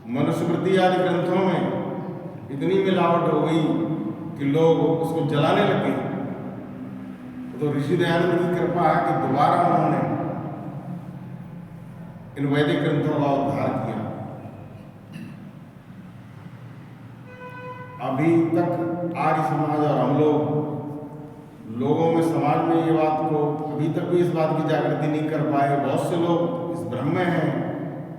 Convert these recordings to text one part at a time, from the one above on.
मनुस्मृति आदि ग्रंथों में इतनी मिलावट हो गई कि लोग उसको जलाने लगे। तो ऋषि दयानंद की कृपा है कि दोबारा उन्होंने इन वैदिक ग्रंथों का उद्धार किया। अभी तक आर्य समाज और हम लोगों में समाज में ये बात को अभी तक भी इस बात की जागृति नहीं कर पाए। बहुत से लोग इस भ्रम में हैं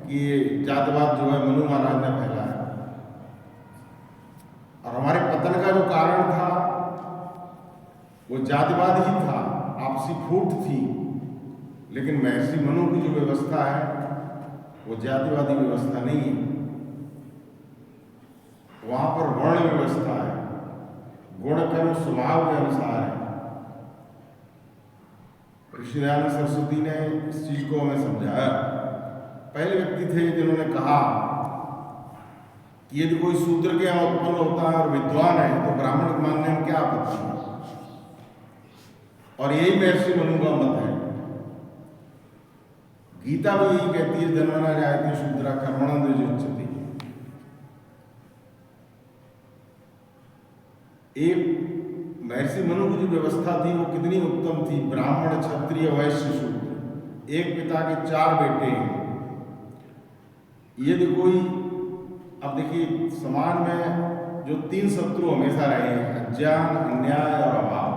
कि ये जातिवाद जो है मनु महाराज ने फैलाया, और हमारे पतन का जो कारण था वो जातिवाद ही था, आपसी फूट थी। लेकिन महर्षि मनु की जो व्यवस्था है वो जातिवादी व्यवस्था नहीं है। वहां पर वर्ण व्यवस्था है, गुण कर्म स्वभाव के अनुसार है। ऋषि दयानंद सरस्वती ने इस चीज को हमें समझाया। पहले व्यक्ति थे जिन्होंने कहा कि यदि कोई शूद्र के यहाँ उत्पन्न होता है और विद्वान है तो ब्राह्मण को मानने में क्या आपत्ति है, और यही महर्षि मनु का मत है। गीता भी यही कहती है, जन्मना जायते शूद्रा कर्मणा द्विजोच्यते। एक महर्षि मनु की जो व्यवस्था थी वो कितनी उत्तम थी। ब्राह्मण, क्षत्रिय, वैश्य, शूद्र, एक पिता के 4 बेटे हैं। यदि कोई, अब देखिए समाज में जो 3 शत्रु हमेशा रहे हैं, अज्ञान, अन्याय और अभाव।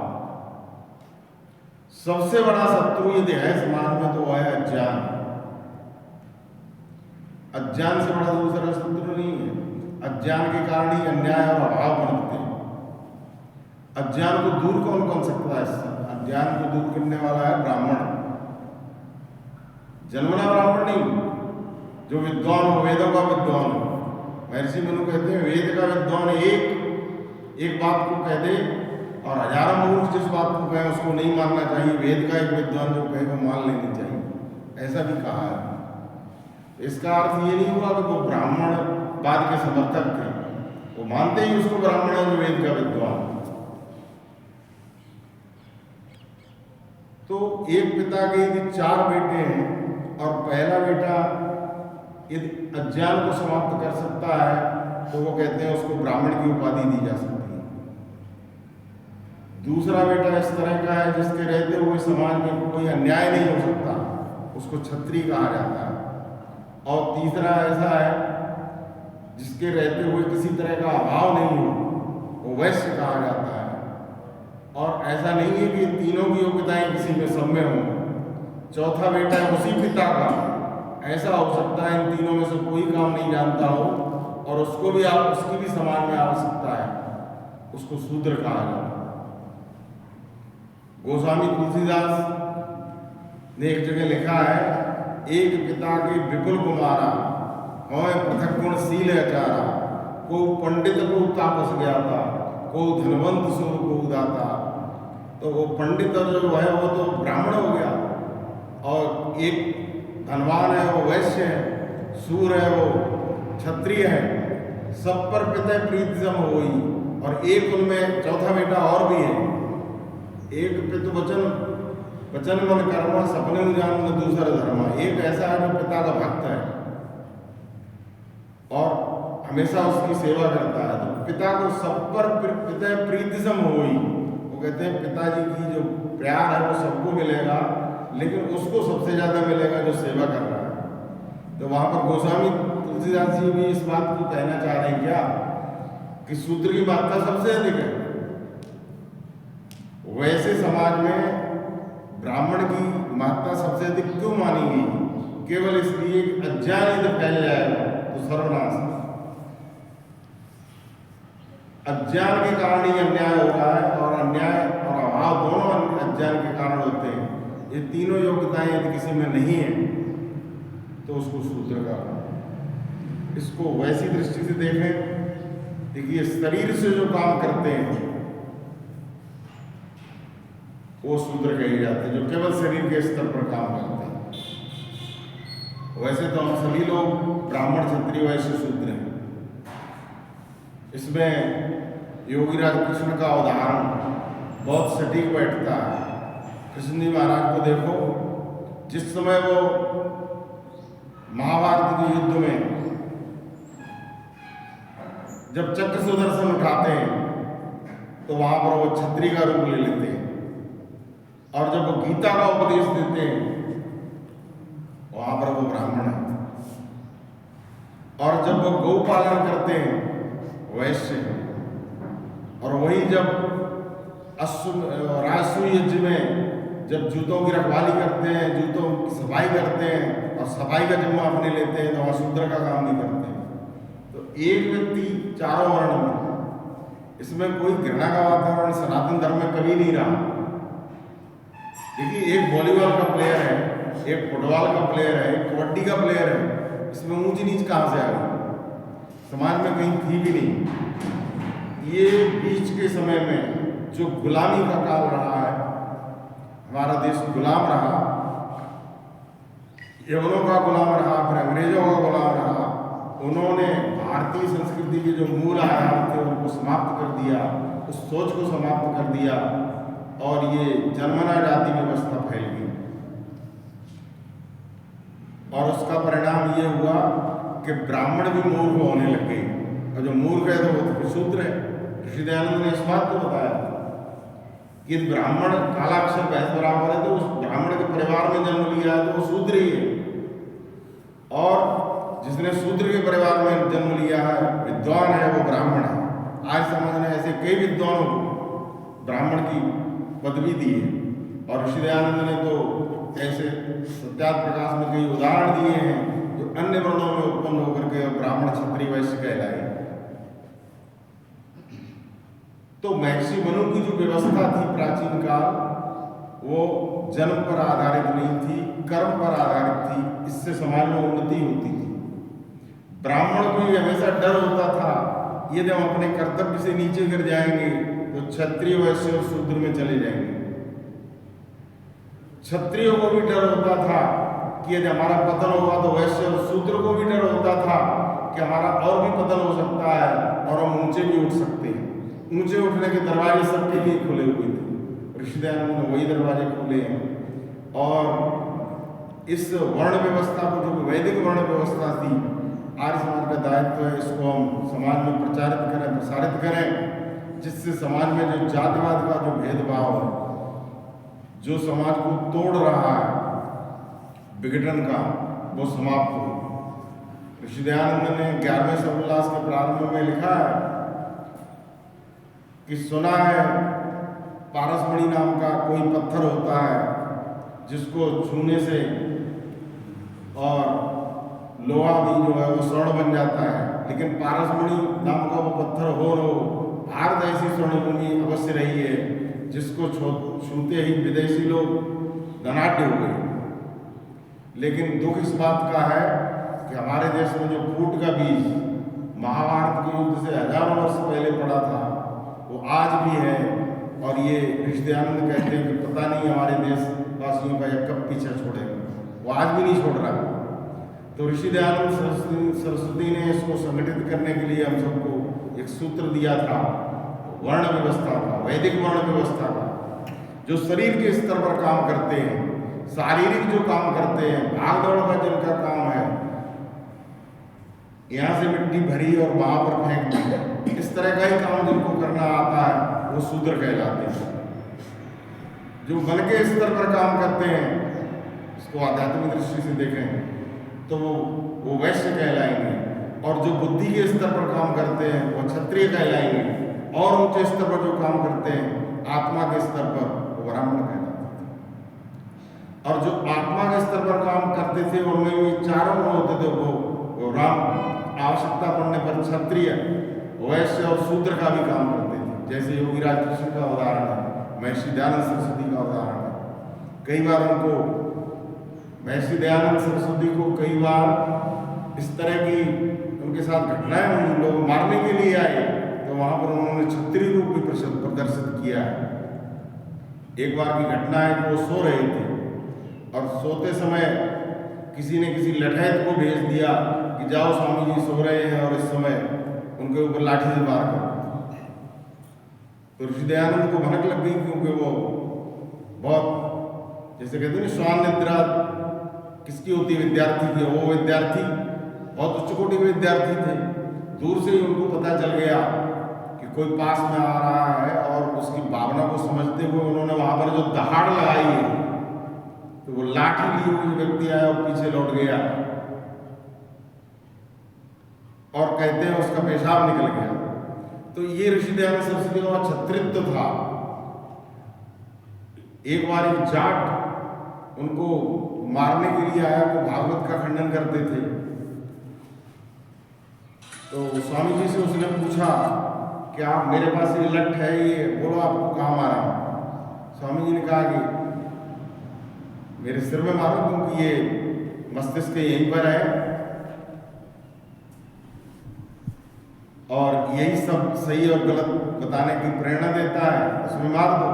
सबसे बड़ा शत्रु यदि है समाज में तो वह है अज्ञान। अज्ञान से बड़ा दूसरा शत्रु नहीं है। अज्ञान के कारण ही अन्याय और अभाव बनते हैं। अज्ञान को दूर कौन कर सकता है? अज्ञान को दूर करने वाला है ब्राह्मण। जन्मना ब्राह्मण नहीं, जो विद्वान हो, वेदों का विद्वान हो। महर्षि मनु कहते हैं वेद का विद्वान एक बात को कह दे और हजारों मूर्ख जिस बात को कहे उसको नहीं मानना चाहिए। वेद का एक विद्वान जो कहे वो मान लेनी चाहिए, ऐसा भी कहा है। इसका अर्थ ये नहीं हुआ कि वो ब्राह्मणवाद के समर्थक थे, वो मानते ही उसको ब्राह्मण है जो वेद का विद्वान। तो एक पिता के यदि 4 बेटे हैं और पहला बेटा यदि अज्ञान को समाप्त कर सकता है तो वो कहते हैं उसको ब्राह्मण की उपाधि दी जा सकती है। दूसरा बेटा इस तरह का है जिसके रहते हुए समाज में कोई अन्याय नहीं हो सकता, उसको क्षत्रिय कहा जाता है। और तीसरा ऐसा है जिसके रहते हुए किसी तरह का अभाव नहीं हो, वो वैश्य कहा जाता है। और ऐसा नहीं है कि तीनों की योग्यताएं किसी में सब में हो। चौथा बेटा है उसी पिता का, ऐसा हो सकता है इन तीनों में से कोई काम नहीं जानता हो और उसकी भी समाज में आवश्यकता है, उसको शूद्र कहा जाता है। गोस्वामी तुलसीदास ने एक जगह लिखा है, एक पिता के विपुल कुमारा होय पृथक गुण शील आचारा, को पंडित को तापस गया था, को धनवंत सूर को दाता। तो वो पंडित जो है वो तो ब्राह्मण हो गया, और एक धनवान है वो वैश्य है, सूर है वो क्षत्रिय है। सब पर पिता प्रीतिसम होई। और एक उनमें चौथा बेटा और भी है, एक पितु वचन मन कर्मा सपने में जान दूसरा धर्मा। एक ऐसा है जो पिता का भक्त है और हमेशा उसकी सेवा करता है। तो पिता को सब पर पिता प्रीतिसम होई। वो कहते हैं पिताजी की जो प्यार है वो सबको मिलेगा, लेकिन उसको सबसे ज्यादा मिलेगा जो सेवा कर रहा है। तो वहां पर गोस्वामी तुलसीदास जी भी इस बात को कहना चाह रहे हैं क्या कि शूद्र की मात्रा सबसे अधिक है। वैसे समाज में ब्राह्मण की मात्रा सबसे अधिक क्यों मानी गई? केवल इसलिए कि अज्ञान यदि फैल जाएगा तो सर्वनाश। अज्ञान के कारण ही अन्याय हो रहा है, और अन्याय और अभाव दोनों अज्ञान के कारण होते हैं। ये तीनों योग्यताएं यदि किसी में नहीं है तो उसको शूद्र कहा। इसको वैसी दृष्टि से देखें, देखिए शरीर से जो काम करते हैं वो शूद्र कहे जाते हैं, जो केवल शरीर के स्तर पर काम करते हैं। वैसे तो हम सभी लोग ब्राह्मण, क्षत्रिय, वैश्य, शूद्र हैं। इसमें योगीराज कृष्ण का उदाहरण बहुत सटीक बैठता है। कृष्ण जी महाराज को देखो, जिस समय वो महाभारत के युद्ध में जब चक्र सुदर्शन उठाते हैं तो वहां पर वो क्षत्रिय का रूप ले लेते हैं, और जब वो गीता का उपदेश देते हैं वहां पर वो ब्राह्मण है, और जब वो गौ पालन करते हैं वैश्य है, और वही जब राजसूय यज्ञ में जब जूतों की रखवाली करते हैं, जूतों की सफाई करते हैं और सफाई का जिम्मा अपने लेते हैं, तो वहाँ शूद्र का काम नहीं करते हैं। तो एक व्यक्ति चारों वर्ण में, इसमें कोई घृणा का वातावरण सनातन धर्म में कभी नहीं रहा। देखिए, एक वॉलीबॉल का प्लेयर है, एक फुटबॉल का प्लेयर है, एक कबड्डी का प्लेयर है, इसमें ऊंची नीच कहाँ से आ गई? समाज में कहीं थी भी नहीं। ये बीच के समय में जो गुलामी का काल रहा है, हमारा देश गुलाम रहा, यवनों का गुलाम रहा, फिर अंग्रेजों का गुलाम रहा। उन्होंने भारतीय संस्कृति के जो मूल आधार थे उनको समाप्त कर दिया, उस सोच को समाप्त कर दिया, और ये जन्मना जाति व्यवस्था फैल गई। और उसका परिणाम ये हुआ कि ब्राह्मण भी मूर्ख होने लग गए, और जो मूर्ख है तो वो शूद्र है। ऋषि दयानंद ने इस बात को बताया कि ब्राह्मण कालाक्षर भैंस बराबर है, तो उस ब्राह्मण के परिवार में जन्म लिया है तो वो शूद्र ही है, और जिसने शूद्र के परिवार में जन्म लिया है, विद्वान है, वो ब्राह्मण है। आज समाज ने ऐसे कई विद्वानों को ब्राह्मण की पदवी दी है, और ऋषि दयानंद ने तो ऐसे सत्यार्थ प्रकाश में कई उदाहरण दिए हैं जो अन्य वर्णों में उत्पन्न होकर के ब्राह्मण क्षत्रिय वैश्य कहलाए। तो महर्षि मनु की जो व्यवस्था थी प्राचीन काल, वो जन्म पर आधारित नहीं थी, कर्म पर आधारित थी। इससे समाज में उन्नति होती थी। ब्राह्मण को ये हमेशा डर होता था, यदि हम अपने कर्तव्य से नीचे गिर जाएंगे तो क्षत्रिय वैश्य और शूद्र में चले जाएंगे। क्षत्रियों को भी डर होता था कि यदि हमारा पतन होगा तो वैश्य और शूद्र को भी डर होता था कि हमारा और भी पतन हो सकता है और हम ऊंचे भी उठ सकते हैं। ऊंचे उठने के दरवाजे सबके लिए खुले हुए थे, ऋषि दयानंद ने वही दरवाजे खोले हैं। और इस वर्ण व्यवस्था को, जो वैदिक वर्ण व्यवस्था थी, आर्य समाज का दायित्व है इसको हम समाज में प्रचारित करें, प्रसारित करें, जिससे समाज में जो जातिवाद का जो भेदभाव है, जो समाज को तोड़ रहा है विघटन का, वो समाप्त हो। ऋषि दयानंद ने 11वें सर्वोल्लास के प्रारंभ में लिखा है कि सुना है पारसमणि नाम का कोई पत्थर होता है जिसको छूने से और लोहा भी जो है वो स्वर्ण बन जाता है, लेकिन पारसमणि नाम का वो पत्थर हो न हो, भारत ऐसी स्वर्ण भूमि अवश्य रही है जिसको छूते ही विदेशी लोग धनाढ्य हो गए। लेकिन दुख इस बात का है कि हमारे देश में जो फूट का बीज महाभारत के युद्ध से हजारों वर्ष पहले पड़ा था, वो आज भी है। और ये ऋषि दयानंद कहते हैं कि पता नहीं हमारे देशवासियों का यह कब पीछा छोड़ेगा, वो आज भी नहीं छोड़ रहा। तो ऋषि दयानंद सरस्वती ने इसको संगठित करने के लिए हम सबको एक सूत्र दिया था, वर्ण व्यवस्था का, वैदिक वर्ण व्यवस्था का, जो शरीर के स्तर पर काम करते हैं, शारीरिक जो काम करते हैं, भाग दौड़ का जिनका काम है, यहाँ से मिट्टी भरी और वहां पर फेंक दी, इस तरह का ही काम जिनको करना आता है वो शूद्र कहलाते हैं। जो मन के स्तर पर काम करते हैं, इसको आध्यात्मिक दृष्टि से देखें तो वो वैश्य कहलाएंगे, और जो बुद्धि के स्तर पर काम करते हैं वो क्षत्रिय कहलाएंगे, और ऊंचे स्तर पर जो काम करते हैं आत्मा के स्तर पर वो ब्राह्मण कहलाते थे। और जो आत्मा के स्तर पर काम करते थे उनमें भी चारों गुण होते थे, वो राम आवश्यकता पड़ने पर क्षत्रिय, वैश्य और शूद्र का भी काम करते थे। जैसे योगीराज कृष्ण का उदाहरण है, महर्षि दयानंद सरस्वती का उदाहरण है। कई बार उनको, महर्षि दयानंद सरस्वती को कई बार इस तरह की उनके साथ घटनाएं हुई, लोग मारने के लिए आए, तो वहां पर उन्होंने क्षत्रिय रूप भी प्रदर्शित किया है। एक बार की घटना है कि वो सो रहे थे और सोते समय किसी ने किसी लठैत को भेज दिया कि जाओ स्वामी जी सो रहे हैं और इस समय उनके ऊपर लाठी से वार करो। तो ऋषि दयानंद को भनक लग गई, क्योंकि वो बहुत, जैसे कहते हैं श्वान निद्रा किसकी होती है, विद्यार्थी की। वो विद्यार्थी बहुत उच्च कोटि के विद्यार्थी थे, दूर से ही उनको पता चल गया कि कोई पास में आ रहा है, और उसकी भावना को समझते हुए उन्होंने वहां पर जो दहाड़ लगाई है, तो वो लाठी लिए हुए व्यक्ति आया और पीछे लौट गया, और कहते हैं उसका पेशाब निकल गया। तो ये ऋषि दयानंद सरस्वती का क्षत्रित्व था। एक बार एक जाट उनको मारने के लिए आया, वो भागवत का खंडन करते थे। तो स्वामी जी से उसने पूछा कि आप, मेरे पास ये लठ है, ये बोलो आपको कहाँ मारा। स्वामी जी ने कहा कि मेरे सिर में मारो, क्योंकि ये मस्तिष्क यहीं पर है और यही सब सही और गलत बताने की प्रेरणा देता है, उसमें मार दो।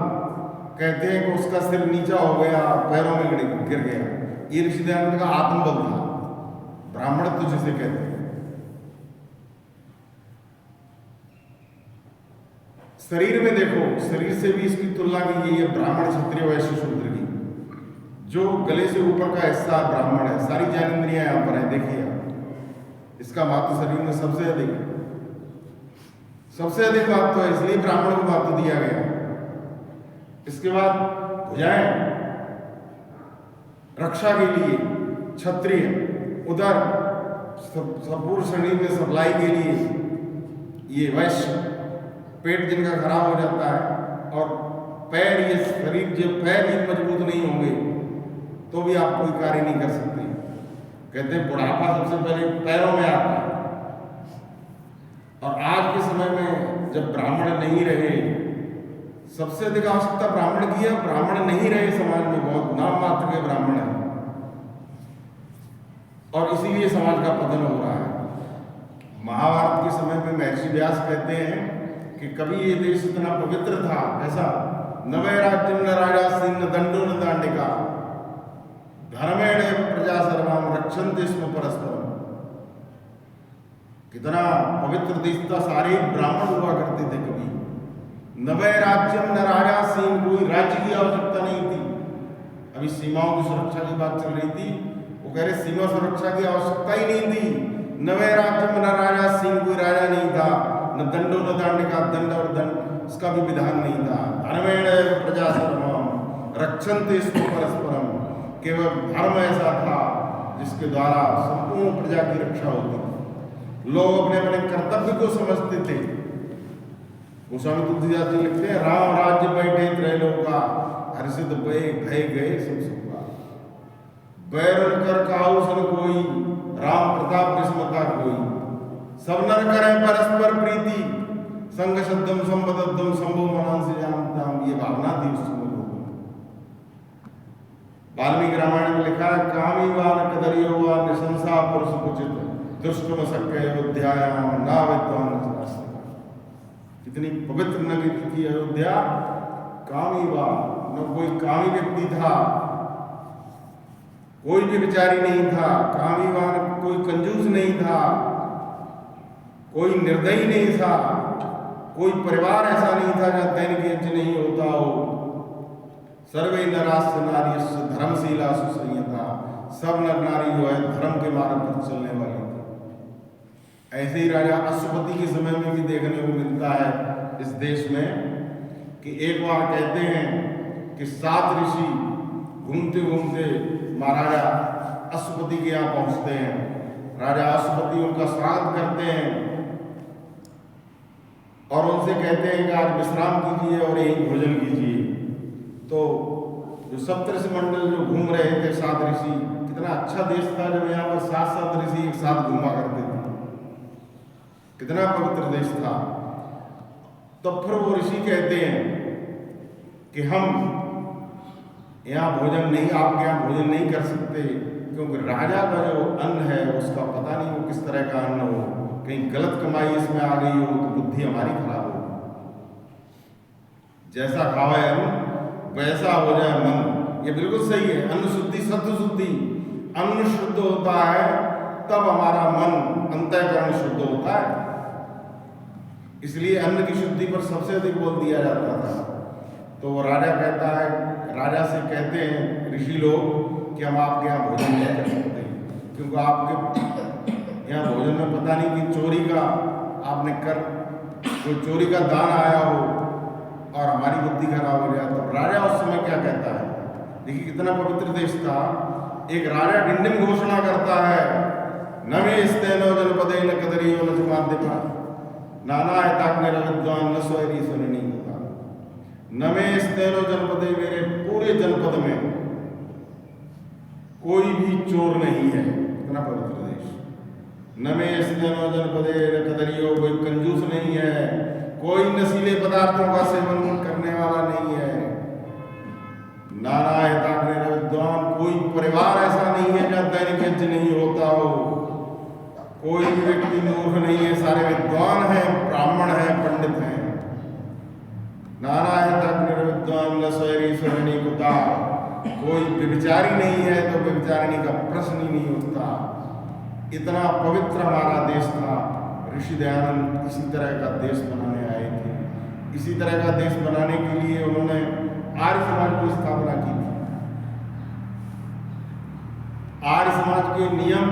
कहते हैं कि उसका सिर नीचा हो गया, पैरों में गिर गया। ये ऋषि दयानंद का आत्मबल था, ब्राह्मणत्व जिसे कहते हैं। शरीर में देखो, शरीर से भी इसकी तुलना की गई है ब्राह्मण, क्षत्रिय, वैश्य, शूद्र की। जो गले से ऊपर का हिस्सा ब्राह्मण है, सारी ज्ञानेंद्रियां यहां पर है, देखिए इसका महत्व शरीर में सबसे अधिक महत्व है, इसलिए ब्राह्मण को महत्व दिया गया। इसके बाद भुजाएं रक्षा के लिए क्षत्रिय, उधर संपूर्ण शरीर में सप्लाई के लिए ये वैश्य, पेट जिनका खराब हो जाता है, और पैर, ये शरीर, जो पैर ही मजबूत नहीं होंगे तो भी आप कोई कार्य नहीं कर सकते। कहते हैं बुढ़ापा सबसे पहले पैरों में आता है। और आज के समय में जब ब्राह्मण नहीं रहे, सबसे अधिक आवश्यकता ब्राह्मण की है। ब्राह्मण नहीं रहे समाज में, बहुत नाम मात्र के ब्राह्मण हैं, और इसीलिए समाज का पतन हो रहा है। महाभारत के समय में महर्षि व्यास कहते हैं कि कभी ये देश इतना पवित्र था, ऐसा न वै राज्यं न राजासीन न दंडो न दांडिका धर्मेण प्रजा सर्वाम रक्षन्ते स्म परस्परम। कितना पवित्र देश था, सारे ब्राह्मण हुआ करते थे। कभी न वै राज्यम न राजासीन, कोई राज्य की आवश्यकता नहीं थी। अभी सीमाओं की सुरक्षा की बात चल रही थी, वो कह रहे सीमा सुरक्षा की आवश्यकता ही नहीं थी। न वै राज्यम न राजासीन, कोई राजा नहीं था। न दंडो न दांडिका, दंड और दंड उसका भी विधान नहीं था। धर्मेण प्रजा सर्वम रक्षन्ते स्म परस्परम, केवल धर्म ऐसा था जिसके द्वारा संपूर्ण प्रजा की रक्षा होती थी। लोग अपने अपने कर्तव्य को समझते थे। गोस्वामी तुलसीदास जी लिखते हैं, राम राज्य बैठे त्रैलोका, हर्षित भय गए सब सुखा। बैरन कर काहू सन कोई, राम प्रताप विस्मता कोई। सब नर करें परस्पर प्रीति, संग शब्दम संबद्धम संभो मनांसि जानताम। ये भावना थी उस समय लोगों में। वाल्मीकि रामायण में लिखा है, कामी वान कदरियो वा निशंसा पुरुष कुचित दुष्टम शक्य अयोध्यायाम ना विद्वान। कितनी पवित्र नगरी थी अयोध्या। कामी वा, न कोई कामी व्यक्ति था, कोई भी विचारी नहीं था। कामी वा, कोई कंजूस नहीं था, कोई निर्दयी नहीं था, कोई परिवार ऐसा नहीं था जहाँ दैनिक यज्ञ नहीं होता हो। सर्वे नरास्य नार्यस्य धर्मशीला सुसंयता, सब नर नारी जो है धर्म के मार्ग पर चलने वाले थे। ऐसे ही राजा अश्वपति के समय में भी देखने को मिलता है इस देश में कि एक बार कहते हैं कि 7 ऋषि घूमते घूमते महाराजा अश्वपति के यहाँ पहुँचते हैं। राजा अश्वपति उनका स्वागत करते हैं और उनसे कहते हैं कि आज विश्राम कीजिए और यही भोजन कीजिए। तो जो सप्तऋषि मंडल जो घूम रहे थे, 7 ऋषि, कितना अच्छा देश था जब यहाँ पर 7 ऋषि एक साथ घूमा करते थे। कितना पवित्र देश था। तो फिर वो ऋषि कहते हैं कि हम यहाँ भोजन नहीं, आपके यहाँ भोजन नहीं कर सकते, क्योंकि राजा का जो अन्न है उसका पता नहीं वो किस तरह का अन्न हो, कहीं गलत कमाई इसमें आ गई हो तो बुद्धि हमारी खराब हो। जैसा खावे अन्न वैसा हो जाए मन। ये बिल्कुल सही है। अन्न शुद्धि, सत्व शुद्धि। अन्न शुद्ध होता है तब हमारा मन, अंतःकरण शुद्ध होता है। इसलिए अन्न की शुद्धि पर सबसे अधिक बल दिया जाता था। तो वो राजा कहता है, राजा से कहते हैं ऋषि लोग कि हम आपके यहाँ भोजन नहीं कर सकते, क्योंकि आपके यहाँ भोजन में पता नहीं कि चोरी का आपने कर कोई चोरी का दान आया हो और हमारी बुद्धि खराब हो जाए। तो राजा उस समय क्या कहता है, देखिए कितना पवित्र देश था। एक राजा डिंडिम घोषणा करता है, नमे स्तेनो जनपदे न कदरियो न चमाद्यपा नाना विद्वान न स्वैरी सुननी होता। नमे स्तेनो जनपदे, मेरे पूरे जनपद में कोई भी चोर नहीं है। कितना पवित्र देश। नमे स्तेनो जनपदे न कदरियो, कोई कंजूस नहीं है, कोई नशीले पदार्थों का सेवन करने वाला नहीं है। नाना विद्वान, कोई परिवार ऐसा नहीं है जहाँ दैनिक यज्ञ नहीं होता हो। कोई भी व्यक्ति मूर्ख नहीं है, सारे विद्वान हैं, ब्राह्मण हैं, पंडित हैं। नाना विद्वान न स्वैरी स्वरणी कुता, कोई व्यभिचारी नहीं है तो व्यभिचारिणी का प्रश्न ही नहीं उठता। इतना पवित्र हमारा देश था। ऋषि दयानंद इसी तरह का देश बनाने आए थे। इसी तरह का देश बनाने के लिए उन्होंने आर्य समाज की स्थापना की थी। आर्य समाज के नियम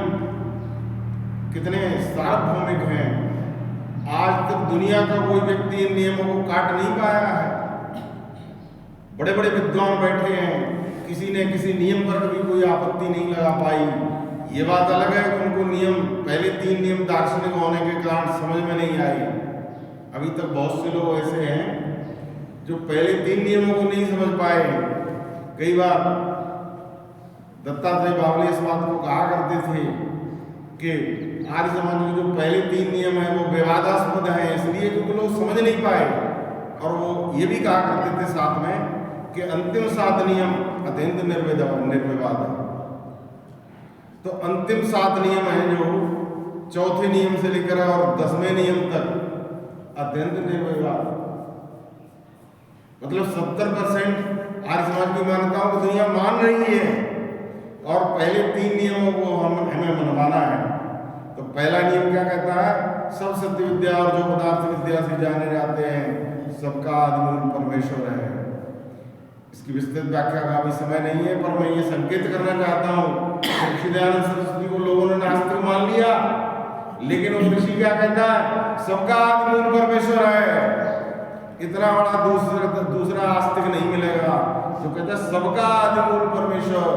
कितने सार्वभौमिक हैं। आज तक दुनिया का कोई व्यक्ति इन नियमों को काट नहीं पाया है। बड़े बड़े विद्वान बैठे हैं, किसी ने किसी नियम पर कभी कोई आपत्ति नहीं लगा पाई। ये बात अलग है कि उनको नियम, पहले 3 नियम दार्शनिक होने के कारण समझ में नहीं आए। अभी तक बहुत से लोग ऐसे हैं जो पहले 3 नियमों को नहीं समझ पाए। कई बार दत्तात्रेय बावले इस बात को कहा करते थे कि आर्य समाज के जो पहले 3 नियम हैं वो विवादास्पद हैं, इसलिए क्योंकि लोग समझ नहीं पाए। और वो ये भी कहा करते थे साथ में कि अंतिम 7 नियम अत्यंत निर्विवाद है। तो अंतिम 7 नियम हैं जो चौथे नियम से लेकर और 10वें नियम तक अत्यंत निर्विवाद। मतलब 70% आर्य समाज की मान्यताओं को दुनिया मान रही है और पहले 3 नियमों को हमें मनवाना है। तो पहला नियम क्या कहता है, सब सत्य विद्या और जो पदार्थ विद्या से जाने जाते हैं सबका आदिमूल परमेश्वर है। इसकी विस्तृत व्याख्या का अभी समय नहीं है, पर मैं ये संकेत करना चाहता हूँ ऋषि दयानंद सरस्वती को लोगों ने नास्तिक मान लिया, लेकिन वो ऋषि क्या कहता है, सबका आदिमूल परमेश्वर है। इतना बड़ा दूसरा आस्तिक नहीं मिलेगा जो कहता है सबका आदिमूल परमेश्वर।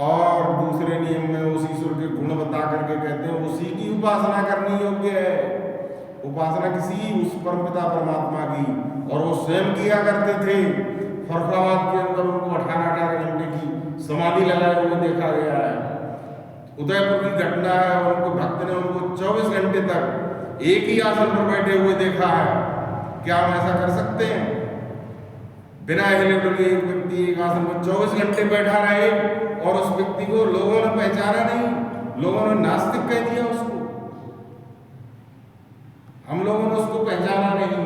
और दूसरे नियम में उस ईश्वर के गुण बता करके कहते हैं उसी की उपासना करनी योग्य है। उपासना किसी उस परमपिता परमात्मा की, और वो स्वयं किया करते थे। फरुखाबाद के अंदर उनको 18 घंटे की समाधि लगाए हुए देखा गया है। उदयपुर की घटना है, और उनको भक्त ने उनको 24 घंटे तक एक ही आसन पर बैठे हुए देखा है। क्या हम ऐसा कर सकते हैं? बिना हिले डुले एक व्यक्ति एक आसन पर 24 घंटे बैठा रहे और उस व्यक्ति को लोगों ने पहचाना नहीं, लोगों ने नास्तिक कह दिया उसको। हम लोगों ने उसको पहचाना नहीं,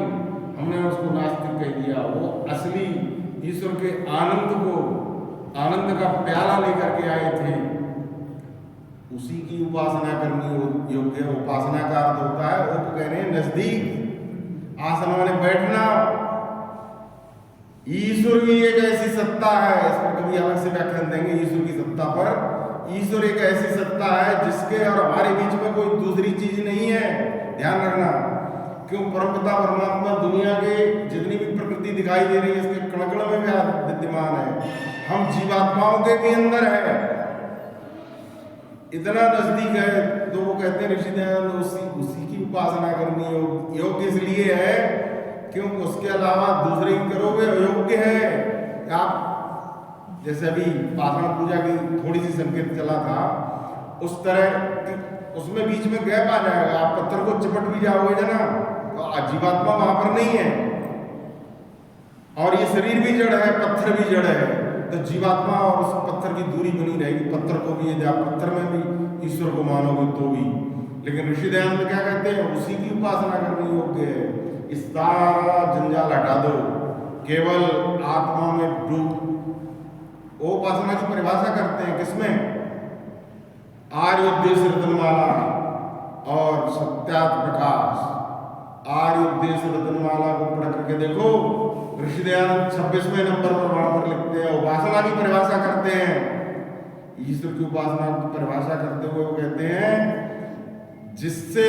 हमने उसको नास्तिक कह दिया। वो असली ईश्वर के आनंद को, आनंद का प्याला लेकर के आए थे, उसी की उपासना करनी योग्य। उपासना का अर्थ होता है उप कह रहे हैं नजदीक, आसन में बैठना। ईश्वर की एक ऐसी सत्ता है, इस पर कभी अलग से व्याख्यान देंगे ईश्वर की सत्ता पर। ईश्वर एक ऐसी सत्ता है जिसके और हमारे बीच में कोई दूसरी चीज नहीं है। ध्यान रखना, क्यों परमपिता परमात्मा दुनिया के जितनी भी प्रकृति दिखाई दे रही है इसके कण-कण में भी विद्यमान है। हम जीवात्माओं के भी अंदर है, इतना नजदीक है। तो वो कहते हैं ऋषि दयानंद उसी की उपासना करनी योग्य इसलिए है क्योंकि उसके अलावा दूसरे की करोगे अयोग्य है। आप जैसे अभी पाषाण पूजा की थोड़ी सी संकेत चला था, उस तरह उसमें बीच में गैप आ जाएगा। आप पत्थर को चिपट भी जाओगे ना, तो जीवात्मा वहां पर नहीं है, और ये शरीर भी जड़ है, पत्थर भी जड़ है, तो जीवात्मा और उस पत्थर की दूरी बनी रहेगी। पत्थर को भी, यदि आप पत्थर में भी ईश्वर को मानोगे तो भी। लेकिन ऋषि दयानंद क्या कहते हैं, उसी की उपासना करनी योग्य है। इस सारा जंजाल हटा दो, केवल आत्मा में डूब। वो उपासना की परिभाषा करते हैं किसमें, आर्य उद्देश्य रतनमाला और सत्यात प्रकाश। आर्य उद्देश्य रतनमाला को पढ़ करके देखो, ऋषि दयानंद 26वें नंबर पर वहां पर लिखते हैं, उपासना की परिभाषा करते हैं। ईश्वर की उपासना की परिभाषा करते हुए वो कहते हैं जिससे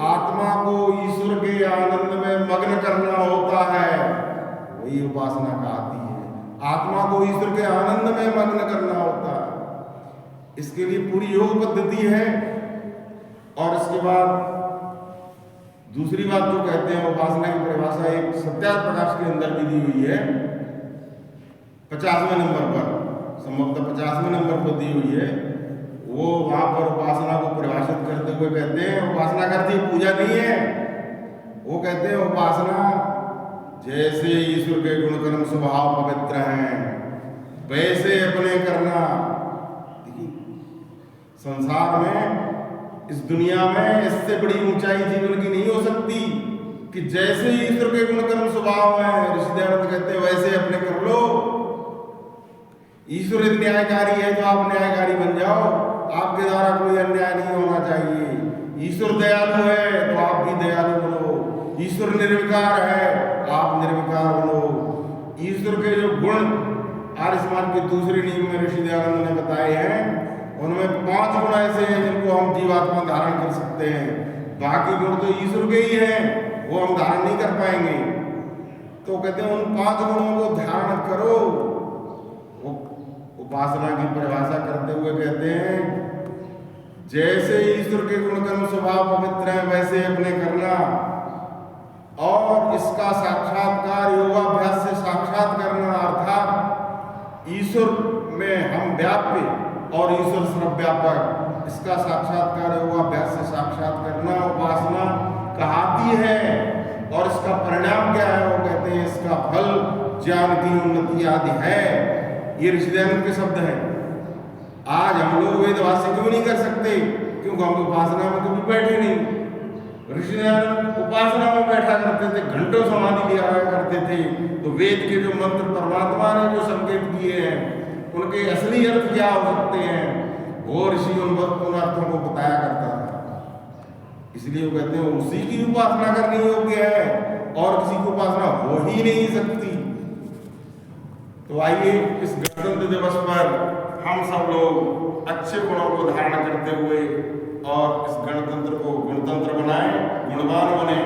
आत्मा को ईश्वर के आनंद में मग्न करना होता है वही उपासना कहलाती है। आत्मा को ईश्वर के आनंद में मग्न करना होता है, इसके लिए पूरी योग पद्धति है। और इसके बाद दूसरी बात जो कहते हैं उपासना की परिभाषा एक सत्यार्थ प्रकाश के अंदर भी दी हुई है, 50वें नंबर पर, संभवतः 50वें नंबर पर दी हुई है। वो वहां पर उपासना को परिभाषित करते हुए कहते हैं उपासना करती पूजा नहीं है। वो कहते हैं उपासना जैसे ईश्वर के गुणकर्म स्वभाव पवित्र हैं वैसे अपने करना। देखिए संसार में इस दुनिया में इससे बड़ी ऊंचाई जीवन की नहीं हो सकती कि जैसे ईश्वर के गुणकर्म स्वभाव हैं, ऋषि दयानंद कहते हैं वैसे अपने कर लो। ईश्वर यदि न्यायकारी है तो आप न्यायकारी बन जाओ, आपके द्वारा कोई अन्याय नहीं होना चाहिए। ईश्वर दयालु है तो आप भी दयालु बनो। ईश्वर निर्विकार है आप निर्विकार बनो। ईश्वर के जो गुण आर्य समाज के दूसरे नियम में ऋषि दयानंद ने बताए हैं उनमें 5 गुण ऐसे हैं जिनको हम जीवात्मा धारण कर सकते हैं। बाकी गुण तो ईश्वर के ही हैं, वो हम धारण नहीं कर पाएंगे। तो कहते हैं उन 5 गुणों को धारण करो। उपासना की परिभाषा करते हुए कहते हैं जैसे ईश्वर के गुणकर्म स्वभाव पवित्र है वैसे अपने करना, और इसका साक्षात्कार योगाभ्यास से साक्षात करना, अर्थात ईश्वर में हम व्याप्य और ईश्वर सर्वव्यापक, इसका साक्षात्कार योगाभ्यास से साक्षात करना उपासना कहलाती है। और इसका परिणाम क्या है? वो कहते हैं इसका फल ज्ञान की उन्नति आदि है। ये ऋषि दयानंद के शब्द हैं। आज हम लोग वेदवासी क्यों नहीं कर सकते? क्योंकि हम उपासना में कभी बैठे नहीं। ऋषि दयानंद उपासना में बैठा करते थे, घंटों समाधि लिया करते थे। तो वेद के जो मंत्र परमात्मा ने जो संकेत किए हैं उनके असली अर्थ क्या हो सकते हैं वो ऋषि उन अर्थों को बताया करता था। इसलिए वो कहते हैं उसी की उपासना करनी योग्य है और किसी की उपासना हो ही नहीं सकती। तो आइए इस गणतंत्र दिवस पर हम सब लोग अच्छे गुणों को धारण करते हुए और इस गणतंत्र को गुणतंत्र बनाएं, गुणवान बने,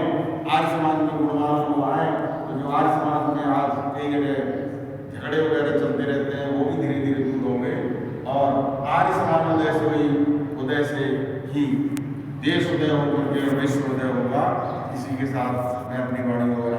आर्य समाज में गुणवान लोग आए। तो जो आर्य समाज में आज कई जगह झगड़े वगैरह चलते रहते हैं वो भी धीरे धीरे दूर होंगे और आर्य समाज उदय से ही देश उदय होकर के विश्व उदय होगा। इसी के साथ मैं अपनी वाणी को